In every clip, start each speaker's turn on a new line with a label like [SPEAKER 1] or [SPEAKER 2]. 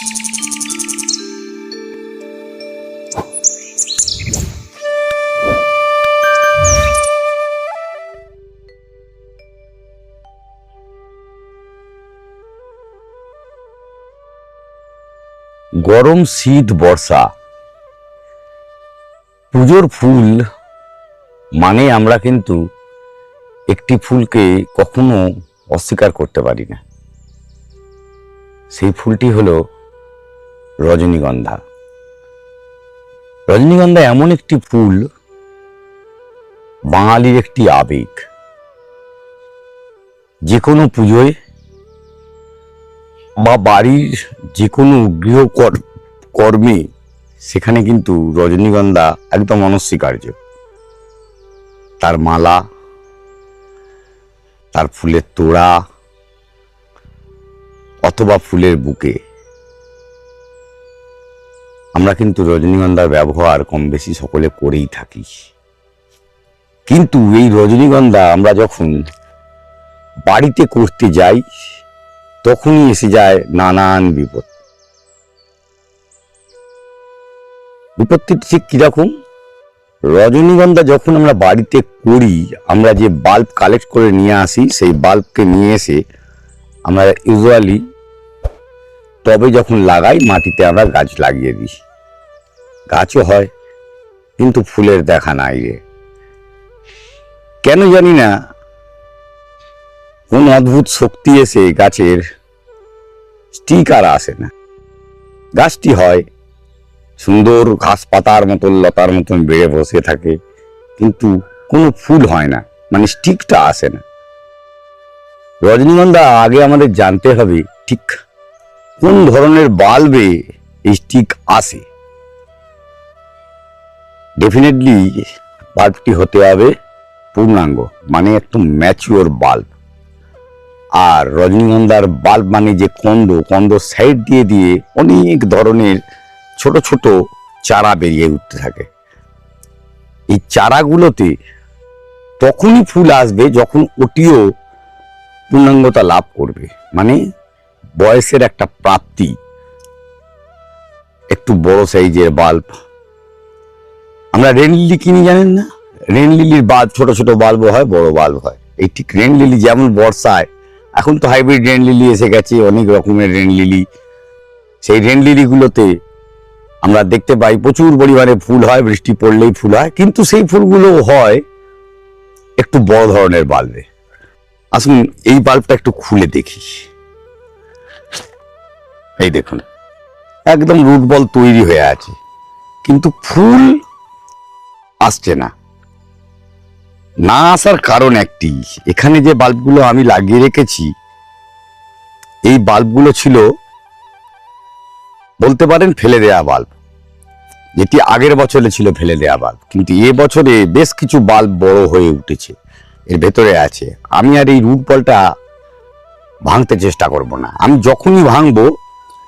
[SPEAKER 1] গরম, শীত, বর্ষা, পুজোর ফুল মানে আমরা কিন্তু একটি ফুলকে কখনো অস্বীকার করতে পারি না। সেই ফুলটি হলো রজনীগন্ধা। রজনীগন্ধা এমন একটি ফুল, বাঙালির একটি আবেগ। যে কোনো পুজোয় বা বাড়ির যে কোনো গৃহকর্মে সেখানে কিন্তু রজনীগন্ধা একদম অনস্বীকার্য। তার মালা, তার ফুলের তোড়া অথবা ফুলের বুকে আমরা কিন্তু রজনীগন্ধার ব্যবহার কম বেশি সকলে করেই থাকি। কিন্তু এই রজনীগন্ধা আমরা যখন বাড়িতে করতে যাই তখনই এসে যায় নানান বিপদ। বিপত্তি ঠিক কিরকম? রজনীগন্ধা যখন আমরা বাড়িতে করি, আমরা যে বাল্ব কালেক্ট করে নিয়ে আসি, সেই বাল্বকে নিয়ে এসে আমরা ইউজুয়ালি তবে যখন লাগাই মাটিতে আমরা গাছ লাগিয়ে দিই। গাছও হয়, কিন্তু ফুলের দেখা নাই রে। কেন জানি না, কোন অদ্ভুত শক্তি এসে গাছের স্টিক আর আসে না। গাছটি হয় সুন্দর ঘাস পাতার মতন, লতার মতন বেড়ে বসে থাকে, কিন্তু কোনো ফুল হয় না, মানে স্টিকটা আসে না। রজনীগন্ধা আগে আমাদের জানতে হবে ঠিক কোন ধরনের বাল্বে এই স্টিক আসে। ডেফিনেটলি বাল্বটি হতে হবে পূর্ণাঙ্গ, মানে একদম ম্যাচিওর বাল্ব। আর রজনীগন্ধার বাল্ব মানে যে কন্দ সাইড দিয়ে দিয়ে অনেক ধরনের ছোট ছোট চারা বেরিয়ে উঠতে থাকে। এই চারাগুলোতে তখনই ফুল আসবে যখন ওটিও পূর্ণাঙ্গতা লাভ করবে, মানে বয়সের একটা প্রাপ্তি। একটু বড় সাইজের বাল্ব আমরা রেন লিলি কিনি, জানেন না? রেন লিলির বাল্ব ছোট ছোট বাল্ব হয়, বড় বাল্ব হয়। এই ঠিক রেন লিলি যেমন বর্ষায়, এখন তো হাইব্রিড রেন লিলি এসে গেছে, অনেক রকমের রেন লিলি। সেই রেন লিলিগুলোতে আমরা দেখতে পাই প্রচুর পরিমাণে ফুল হয়, বৃষ্টি পড়লেই ফুল হয়, কিন্তু সেই ফুলগুলো হয় একটু বড় ধরনের বাল্বে। আসুন এই বাল্বটা একটু খুলে দেখি। এই দেখুন, একদম রুট বল তৈরি হয়ে আছে, কিন্তু ফুল আসছে না। না আসার কারণ একটি, এখানে যে বাল্বগুলো আমি লাগিয়ে রেখেছি, এই বাল্বগুলো ছিল বলতে পারেন ফেলে দেয়া বাল্ব, যেটি আগের বছরে ছিল ফেলে দেয়া বাল্ব। কিন্তু এ বছরে বেশ কিছু বাল্ব বড় হয়ে উঠেছে, এর ভেতরে আছে। আমি আর এই রুট বলটা ভাঙতে চেষ্টা করব না। আমি যখনই ভাঙবো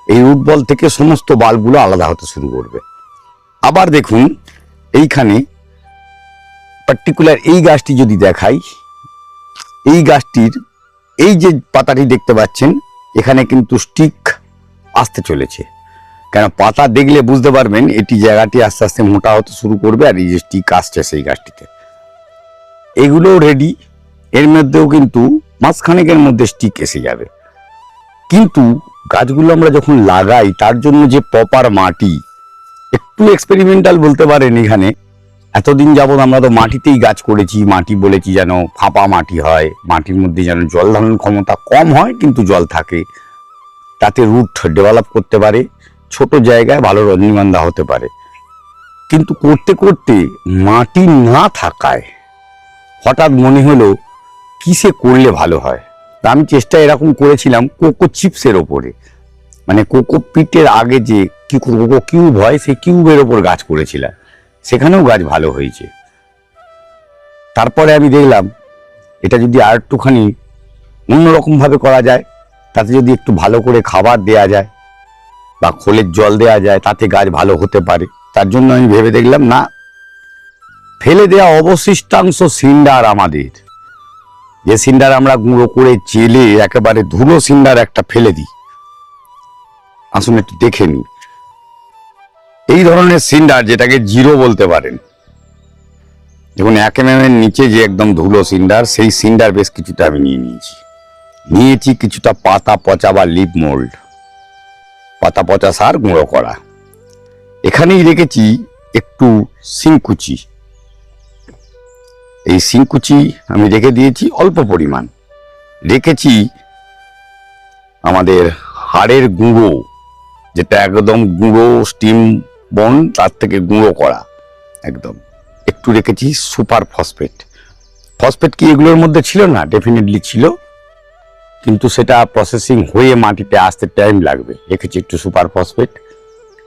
[SPEAKER 1] এই রুট বল থেকে সমস্ত বাল্বগুলো আলাদা হতে শুরু করবে। আবার দেখুন এইখানে পার্টিকুলার এই গাছটি যদি দেখাই, এই গাছটির এই যে পাতাটি দেখতে পাচ্ছেন, এখানে কিন্তু স্টিক আসতে চলেছে। কেন, পাতা দেখলে বুঝতে পারবেন এটি জায়গাটি আস্তে আস্তে মোটা হতে শুরু করবে, আর এই যে স্টিক আসছে সেই গাছটিতে, এগুলোও রেডি। এর মধ্যেও কিন্তু মাসখানেকের মধ্যে স্টিক এসে যাবে। কিন্তু গাছগুলো আমরা যখন লাগাই তার জন্য যে প্রপার মাটি, একটু এক্সপেরিমেন্টাল বলতে পারেন। এখানে এতদিন যাবৎ আমরা তো মাটিতেই গাছ করেছি, মাটি বলেছি যেন ফাঁপা মাটি হয়, মাটির মধ্যে যেন জল ধারণ ক্ষমতা কম হয় কিন্তু জল থাকে, তাতে রুট ডেভেলপ করতে পারে, ছোট জায়গায় ভালো রজনীগন্ধা হতে পারে। কিন্তু করতে করতে মাটি না থাকায় হঠাৎ মনে হলো কিসে করলে ভালো হয়। তা আমি চেষ্টা এরকম করেছিলাম কোকো চিপসের ওপরে, মানে কোকো পিটের আগে যে কোকো কিউব হয়, সেই কিউবের ওপর গাছ করেছিলাম, সেখানেও গাছ ভালো হয়েছে। তারপরে আমি দেখলাম এটা যদি আর একটুখানি অন্যরকম ভাবে করা যায়, তাতে যদি একটু ভালো করে খাবার দেয়া যায় বা খোলের জল দেয়া যায়, তাতে গাছ ভালো হতে পারে। তার জন্য আমি ভেবে দেখলাম না, ফেলে দেয়া অবশিষ্টাংশ সিন্ডার, আমাদের যে সিন্ডার আমরা গুঁড়ো করে চেলে একেবারে ধুলো সিন্ডার একটা ফেলে দিই, আসুন একটু দেখে নিই। এই ধরনের সিন্ডার, যেটাকে জিরো বলতে পারেন, দেখুন 1 mm এর নিচে যে একদম ধুলো সিন্ডার, সেই সিন্ডার বেশ কিছুটা আমি নিয়েছি কিছুটা পাতা পচা বা লিপ মোল্ড, পাতা পচা সার গুঁড়ো করা। এখানেই রেখেছি একটু শিংকুচি। এই শিংকুচি আমি রেখে দিয়েছি অল্প পরিমাণ। রেখেছি আমাদের হাড়ের গুঁড়ো, যেটা একদম গুঁড়ো স্টিম বন, তার থেকে গুঁড়ো করা একদম। একটু রেখেছি সুপার ফসফেট। ফসফেট কি এগুলোর মধ্যে ছিল না? ডেফিনেটলি ছিল, কিন্তু সেটা প্রসেসিং হয়ে মাটিতে আসতে টাইম লাগবে। রেখেছি একটু সুপার ফসফেট।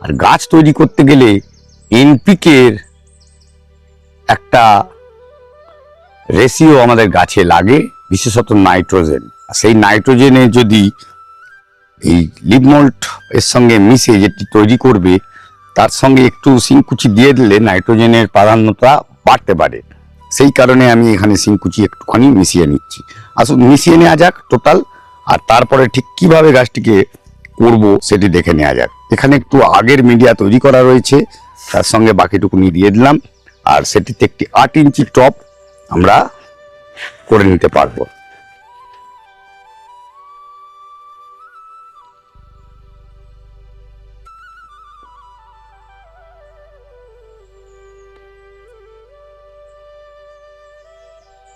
[SPEAKER 1] আর গাছ তৈরি করতে গেলে এনপিকের একটা রেশিও আমাদের গাছে লাগে, বিশেষত নাইট্রোজেন। সেই নাইট্রোজেনে যদি এই লিপ মোল্ড এর সঙ্গে মিশে যেটি তৈরি করবে, তার সঙ্গে একটু শিংকুচি দিয়ে দিলে নাইট্রোজেনের প্রাধান্যতা বাড়তে পারে। সেই কারণে আমি এখানে শিংকুচি একটুখানি মিশিয়ে নিচ্ছি। আসুন মিশিয়ে নেওয়া যাক টোটাল, আর তারপরে ঠিক কিভাবে গাছটিকে করব সেটি দেখে নেওয়া যাক। এখানে একটু আগের মিডিয়া তৈরি করা রয়েছে, তার সঙ্গে বাকিটুকুনি দিয়ে দিলাম, আর সেটিতে একটি 8 ইঞ্চি টপ আমরা করে নিতে পারবো।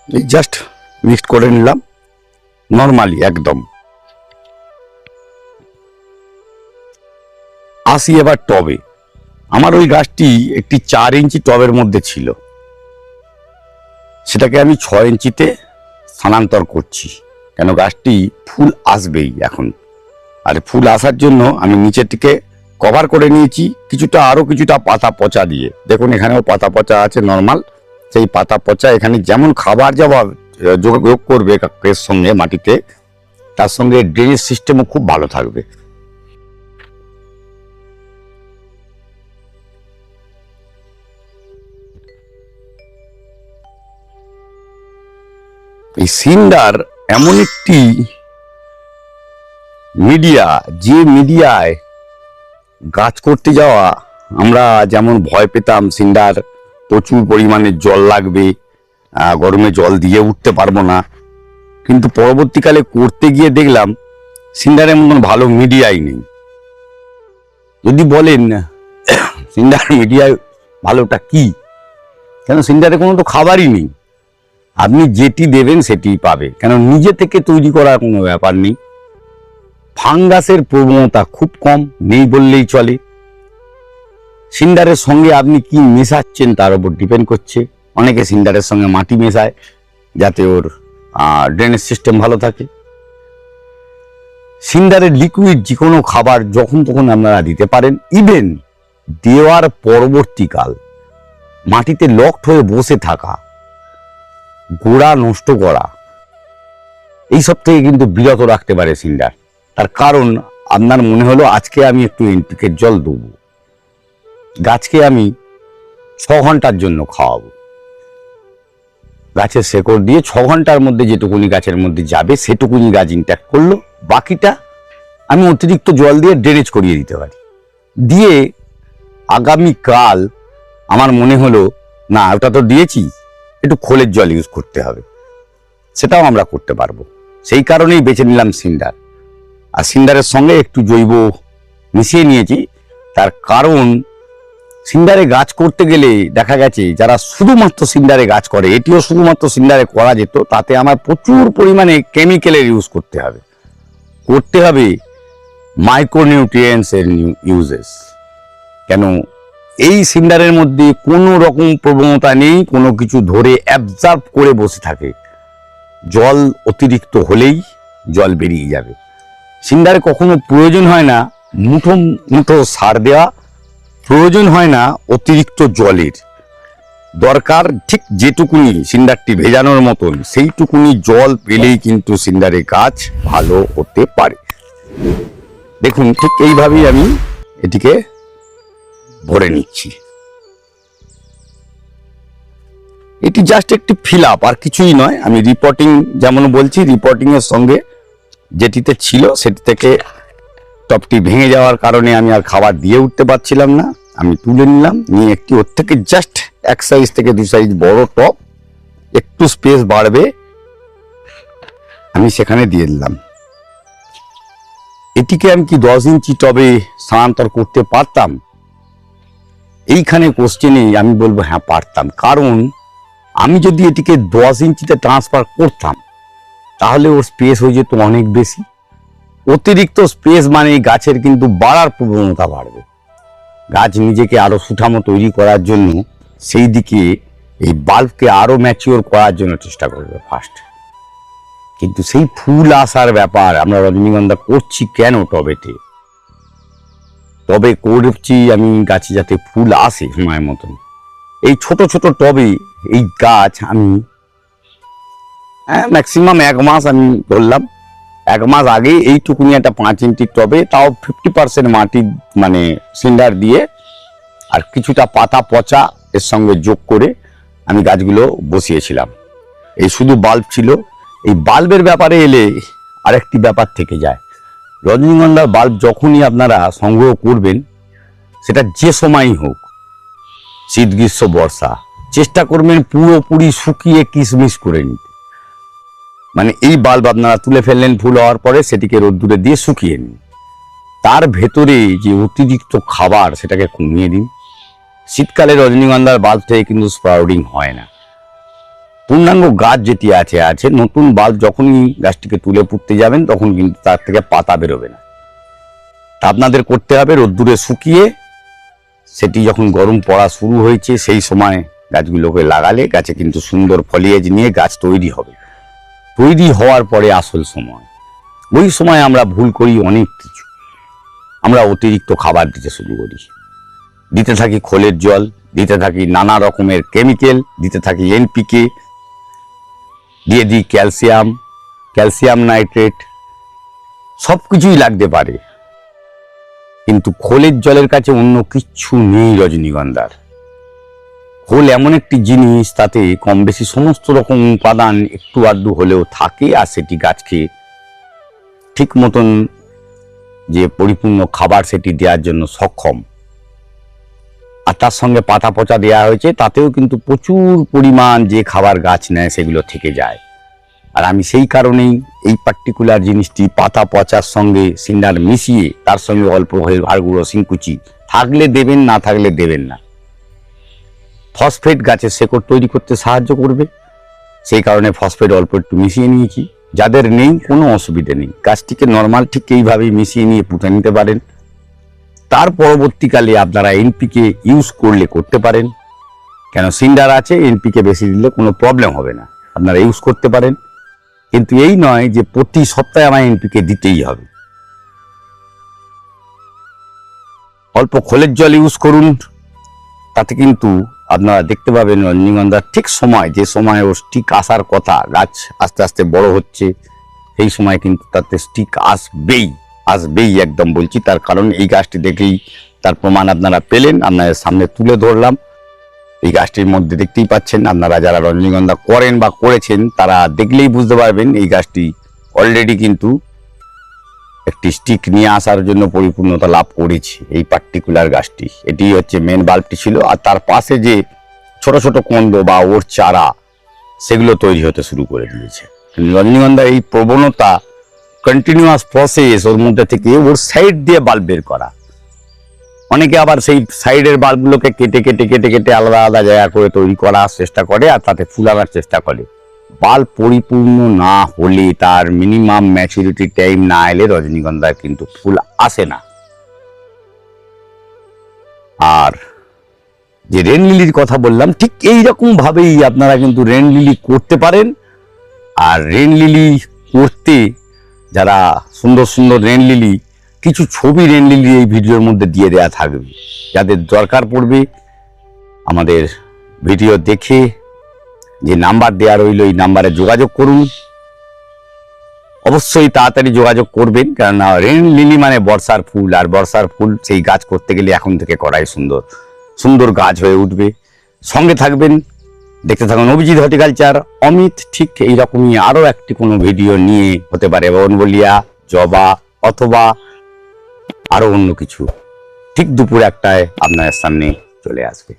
[SPEAKER 1] এই জাস্ট মিক্সড করে নিলাম নর্মালি একদম। আসি এবার টবে। আমার ওই গাছটি একটি 4 ইঞ্চি টবের মধ্যে ছিল, সেটাকে আমি 6 ইঞ্চিতে স্থানান্তর করছি, কেন গাছটি ফুল আসবেই এখন। আর ফুল আসার জন্য আমি নিচেটিকে কভার করে নিয়েছি আরো কিছুটা পাতা পচা দিয়ে। দেখুন এখানেও পাতা পচা আছে নর্মাল। সেই পাতা পচা এখানে যেমন খাবার যোগ করবে এর সঙ্গে মাটিতে, তার সঙ্গে ড্রেনেজ সিস্টেমও খুব ভালো থাকবে। এই সিন্ডার এমন একটি মিডিয়া, যে মিডিয়ায় গাছ করতে যাওয়া আমরা যেমন ভয় পেতাম, সিন্ডার প্রচুর পরিমাণে জল লাগবে, গরমে জল দিয়ে উঠতে পারবো না, কিন্তু পরবর্তীকালে করতে গিয়ে দেখলাম সিন্ডারের মতন ভালো মিডিয়াই নেই। যদি বলেন সিন্ডার মিডিয়ায় ভালোটা কি, কেন সিন্ডারে কোনো তো খাবারই নেই, আপনি যেটি দেবেন সেটি পাবে, কেন নিজে থেকে তৈরি করার কোনো ব্যাপার নেই। ফাঙ্গাসের প্রবণতা খুব কম, নেই বললেই চলে। সিন্ডারের সঙ্গে আপনি কি মেশাচ্ছেন তার উপর ডিপেন্ড করছে। অনেকে সিন্ডারের সঙ্গে মাটি মেশায় যাতে ওর ড্রেনেজ সিস্টেম ভালো থাকে। সিন্ডারের লিকুইড যে কোনো খাবার যখন তখন আপনারা দিতে পারেন। ইভেন দেওয়ার পরবর্তীকাল মাটিতে লকড হয়ে বসে থাকা, গোড়া নষ্ট করা, এইসব থেকে কিন্তু বিরত রাখতে পারে সিন্ডার। তার কারণ আপনার মনে হলো আজকে আমি একটু এনপিকের জল দেবো, গাছকে আমি 6 ঘন্টার জন্য খাওয়াবো, গাছের শেকড় দিয়ে 6 ঘন্টার মধ্যে যেটুকুনি গাছের মধ্যে যাবে সেটুকুনি গাছ ইনট্যাক্ট করলো, বাকিটা আমি অতিরিক্ত জল দিয়ে ড্রেনেজ করিয়ে দিতে পারি। দিয়ে আগামীকাল আমার মনে হলো না ওটা তো দিয়েছি, একটু খোলের জল ইউজ করতে হবে, সেটাও আমরা করতে পারবো। সেই কারণেই বেছে নিলাম সিন্ডার। আর সিন্ডারের সঙ্গে একটু জৈব মিশিয়ে নিয়েছি, তার কারণ সিন্ডারে গাছ করতে গেলে দেখা গেছে যারা শুধুমাত্র সিন্ডারে গাছ করে, এটিও শুধুমাত্র সিন্ডারে করা যেত, তাতে আমার প্রচুর পরিমাণে কেমিক্যালের ইউজ করতে হবে মাইক্রোনিউট্রিয়েন্টস এর ইউজেস। কেন এই সিন্ডারের মধ্যে কোনো রকম প্রবণতা নেই কোনো কিছু ধরে অ্যাবজর্ব করে বসে থাকে, জল অতিরিক্ত হলেই জল বেরিয়ে যাবে। সিন্ডারে কখনো প্রয়োজন হয় না মুঠো মুঠো সার দেওয়া, প্রয়োজন হয় না অতিরিক্ত জলের, দরকার ঠিক যেটুকুনি সিন্ডারটি ভেজানোর মতন সেইটুকুনি জল পেলেই কিন্তু সিন্ডারে গাছ ভালো হতে পারে। দেখুন ঠিক এইভাবেই আমি এটিকে ভরে নিচ্ছি। এটি জাস্ট একটি ফিল আপ, আর কিছুই নয়। আমি রিপোর্টিং যেমন বলছি, রিপোর্টিং এর সঙ্গে যেটিতে ছিল সেটি থেকে টবটি ভেঙে যাওয়ার কারণে আমি আর খাবার দিয়ে উঠতে পারছিলাম না। আমি তুলে নিলাম, নিয়ে একটি ওর থেকে জাস্ট 1 সাইজ থেকে 2 সাইজ বড় টব, একটু স্পেস বাড়বে, আমি সেখানে দিয়ে দিলাম। এটিকে আমি কি 10 ইঞ্চি টবে স্থানান্তর করতে পারতাম? এইখানে কোশ্চেনে আমি বলবো হ্যাঁ পারতাম। কারণ আমি যদি এটিকে 10 ইঞ্চিতে ট্রান্সফার করতাম তাহলে ওর স্পেস হয়ে যেত অনেক বেশি। অতিরিক্ত স্পেস মানে গাছের কিন্তু বাড়ার প্রবণতা বাড়বে, গাছ নিজেকে আরো সুঠামো তৈরি করার জন্য সেই দিকে এই বাল্বকে আরো ম্যাচিওর করার জন্য চেষ্টা করবে ফার্স্ট। কিন্তু সেই ফুল আসার ব্যাপার আমরা রজনীগন্ধা করছি কেন টবেতে? টবে করছি আমি গাছে যাতে ফুল আসে সময় মতন। এই ছোট ছোট টবে এই গাছ আমি ম্যাক্সিমাম 1 মাস আমি ধরলাম, 1 মাস আগে এইটুকুনি একটা 5 ইঞ্চির টবে, তাও 50% মাটি মানে সিন্ডার দিয়ে আর কিছুটা পাতা পচা এর সঙ্গে যোগ করে আমি গাছগুলো বসিয়েছিলাম। এই শুধু বাল্ব ছিল। এই বাল্বের ব্যাপারে এলে আরেকটি ব্যাপার থেকে যায়। রজনীগন্ধার বাল্ব যখনই আপনারা সংগ্রহ করবেন, সেটা যে সময়ই হোক, শীত গ্রীষ্ম বর্ষা, চেষ্টা করবেন পুরোপুরি শুকিয়ে কিশমিশ করে নিতে। মানে এই বাল্ব আপনারা তুলে ফেললেন ফুল হওয়ার পরে, সেটিকে রোদ্দুরে দিয়ে শুকিয়ে নিন। তার ভেতরে যে অতিরিক্ত খাবার সেটাকে কমিয়ে দিন। শীতকালে রজনীগন্ধার বাল্ব থেকে কিন্তু স্প্রাউডিং হয় না। পূর্ণাঙ্গ গাছ যেটি আছে নতুন বাল্ব যখনই গাছটিকে তুলে পুঁততে যাবেন তখন কিন্তু তার থেকে পাতা বেরোবে না। তা আপনাদের করতে হবে রোদ্দুরে শুকিয়ে, সেটি যখন গরম পড়া শুরু হয়েছে সেই সময় গাছগুলোকে লাগালে গাছে কিন্তু সুন্দর ফলিয়েজ নিয়ে গাছ তৈরি হবে। তৈরি হওয়ার পরে আসল সময়, ওই সময় আমরা ভুল করি অনেক কিছু। আমরা অতিরিক্ত খাবার দিতে শুরু করি, দিতে থাকি খোলের জল, দিতে থাকি নানা রকমের কেমিক্যাল, দিতে থাকি এনপিকে, দিয়ে দিই ক্যালসিয়াম নাইট্রেট, সবকিছুই লাগতে পারে। কিন্তু খোলের জলের কাছে অন্য কিচ্ছু নেই রজনীগন্ধার। খোল এমন একটি জিনিস, তাতে কম বেশি সমস্ত রকম উপাদান একটু আধটু হলেও থাকে, আর সেটি গাছকে ঠিক মতন যে পরিপূর্ণ খাবার সেটি দেওয়ার জন্য সক্ষম। আর তার সঙ্গে পাতা পচা দেওয়া হয়েছে, তাতেও কিন্তু প্রচুর পরিমাণ যে খাবার গাছ নেয় সেগুলো থেকে যায়। আর আমি সেই কারণেই এই পার্টিকুলার জিনিসটি পাতা পচার সঙ্গে সিন্ডার মিশিয়ে তার সঙ্গে অল্প হাড়গুঁড়ো শিংকুচি থাকলে দেবেন, না থাকলে দেবেন না। ফসফেট গাছের শেকড় তৈরি করতে সাহায্য করবে, সেই কারণে ফসফেট অল্প একটু মিশিয়ে নিয়েছি। যাদের নেই কোনো অসুবিধে নেই, গাছটিকে নর্মাল ঠিক এইভাবেই মিশিয়ে নিয়ে পুঁতে নিতে পারেন। তার পরবর্তীকালে আপনারা এনপিকে ইউজ করলে করতে পারেন, কেন সিন্ডার আছে, এনপিকে বেশি দিলে কোনো প্রবলেম হবে না, আপনারা ইউজ করতে পারেন। কিন্তু এই নয় যে প্রতি সপ্তাহে আমার এনপিকে দিতেই হবে। অল্প খোলের জল ইউজ করুন, তাতে কিন্তু আপনারা দেখতে পাবেন রজনীগন্ধার ঠিক সময়, যে সময় ওর স্টিক আসার কথা, গাছ আস্তে আস্তে বড় হচ্ছে, সেই সময় কিন্তু তাতে স্টিক আসবেই একদম বলছি। তার কারণ এই গাছটি দেখেই তার প্রমাণ আপনারা পেলেন, আপনাদের সামনে তুলে ধরলাম। এই গাছটির মধ্যে দেখতেই পাচ্ছেন, আপনারা যারা রজনীগন্ধা করেন বা করেছেন তারা দেখলেই বুঝতে পারবেন এই গাছটি অলরেডি কিন্তু একটি স্টিক নিয়ে আসার জন্য পরিপূর্ণতা লাভ করেছে। এই পার্টিকুলার গাছটি, এটি হচ্ছে মেন বাল্বটি ছিল, আর তার পাশে যে ছোট ছোট কন্দ বা ওর চারা সেগুলো তৈরি হতে শুরু করে দিয়েছে। রজনীগন্ধা এই প্রবণতা কন্টিনিউয়াস প্রসেস, ওর মধ্যে থেকে ওর সাইড দিয়ে বাল্ব বের করা। অনেকে আবার সেই সাইডের বাল্বগুলোকে কেটে আলাদা আলাদা জায়গা করে তৈরি করার চেষ্টা করে আর তাতে ফুল আনার চেষ্টা করে। বাল্ব পরিপূর্ণ না হলে, তার মিনিমাম ম্যাচুরিটি টাইম না এলে রজনীগন্ধার কিন্তু ফুল আসে না। আর যে রেন লিলির কথা বললাম, ঠিক এইরকম ভাবেই আপনারা কিন্তু রেন লিলি করতে পারেন। আর রেন লিলি করতে যারা সুন্দর সুন্দর রেন লিলি, কিছু ছবি রেন লিলি এই ভিডিওর মধ্যে দিয়ে দেওয়া থাকবে, যাদের দরকার পড়বে আমাদের ভিডিও দেখে যে নাম্বার দেওয়া রইল এই নাম্বারে যোগাযোগ করুন। অবশ্যই তাড়াতাড়ি যোগাযোগ করবেন, কেননা রেন লিলি মানে বর্ষার ফুল, আর বর্ষার ফুল সেই গাছ করতে গেলে এখন থেকে করাই সুন্দর সুন্দর গাছ হয়ে উঠবে। সঙ্গে থাকবেন, দেখতে থাকুন অভিজিৎ হর্টিকালচার। অমিত ঠিক এইরকমই আরও একটি কোনো ভিডিও নিয়ে, হতে পারে বনবলিয়া, জবা, অথবা আরো অন্য কিছু ঠিক দুপুর 1টায় আপনার সামনে চলে আসবে।